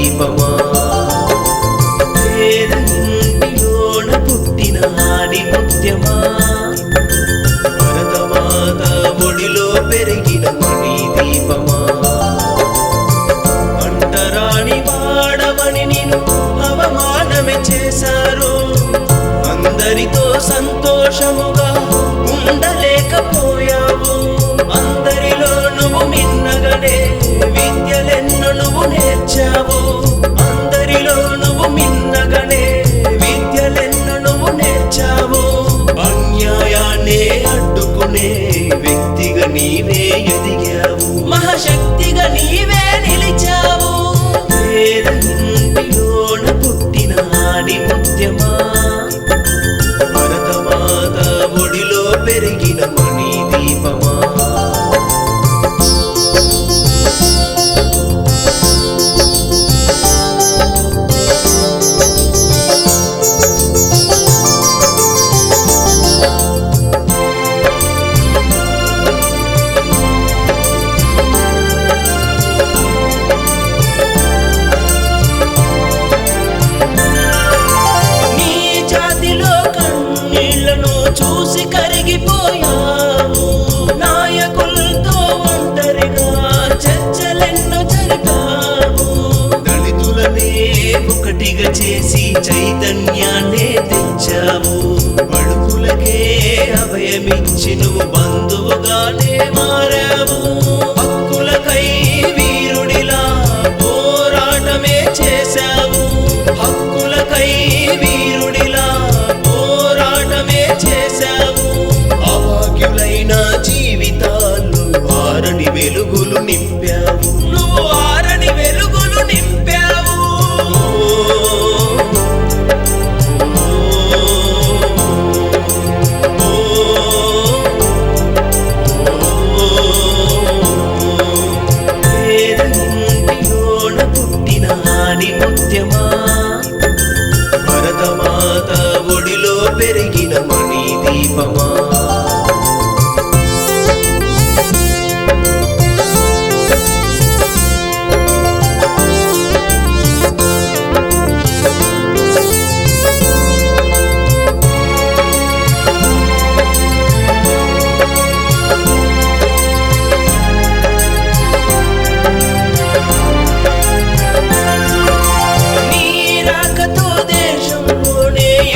దీపమా పేద ఇంటిలోన పుట్టిన ఆడి ముత్యమా భరతమాత ఒడిలో పెరిగిన మణి దీపమా అంటరాని వాడవని నిన్ను అవమానమే చేశారు అందరితో సంతోషముగా ఉండలేకపోయావు అందరిలో నువ్వు మిన్నగనే విద్యలెన్నో నువ్వు నేర్చావు అందరిలో నువ్వు మిన్నగనే విద్యలెన్నో నువ్వు నేర్చావు అన్యాయాన్నే అడ్డుకునే వ్యక్తిగా నీవే ఎదిగావు మహాశక్తిగా నీవే నిలిచావు పేద ఇంటిలోన పుట్టిన ఆడి ముత్యమా భరతమాత ఒడిలో పెరిగిన మణి దీపమా చూసి కరిగిపోయావు నాయకులతో ఒంటరిగా చర్చలెన్నో జరిపావు దళితులనే ఒకటిగా చేసి చైతన్యాన్నే తెచ్చావు బడుగులకే అభయమిచ్చి నువ్వు బంధువుగానే మారావు హక్కులకై వీరుడిలా పోరాటమే చేశావు హక్కులకై వీరుడిలా పోరాటమే చేశావు అభాగ్యులైన జీవితాల్లో ఆరని వెలుగులు నింపావు నువ్వు ఆరని వెలుగులు నింపావు పేద ఇంటిలోన పుట్టిన ఆడి ముత్యమా భరతమాత ఒడిలో పెరిగిన మణి దీపమా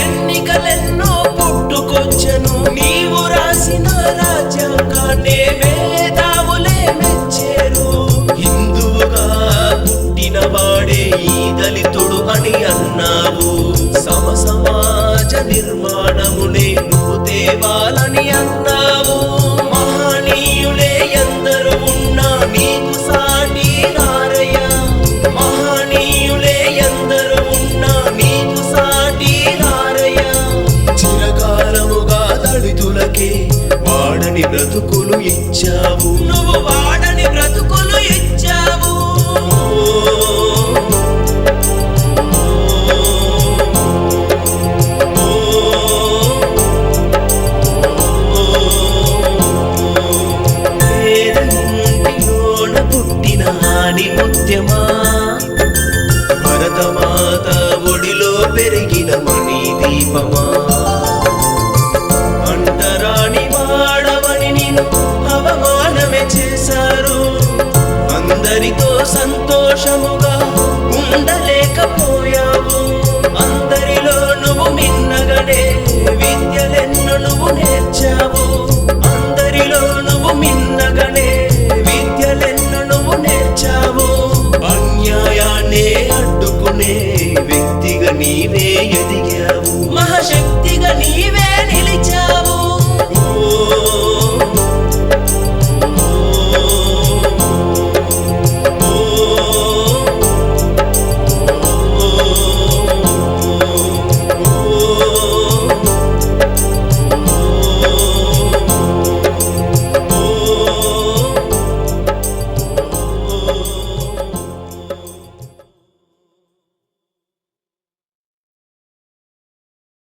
ఎన్నికలెన్నో పుట్టుకొచ్చను నీవు రాసిన రాజ్యాంగాన్నే మేధావులే మెచ్చేరు హిందువుగా పుట్టిన వాడే ఈ దళితుడు అని అన్నావు సమ సమాజ నిర్మాణమునే నువ్వు తేవాలని అన్నావు మహనీయులే ఎందరు ఉన్నా నీకు సాటి రారయ్యా మహనీయులే ఎందరు ఉన్నా నీకు సాటి చిరకాలముగా దళితులకే వాడని బ్రతుకులు ఇచ్చావు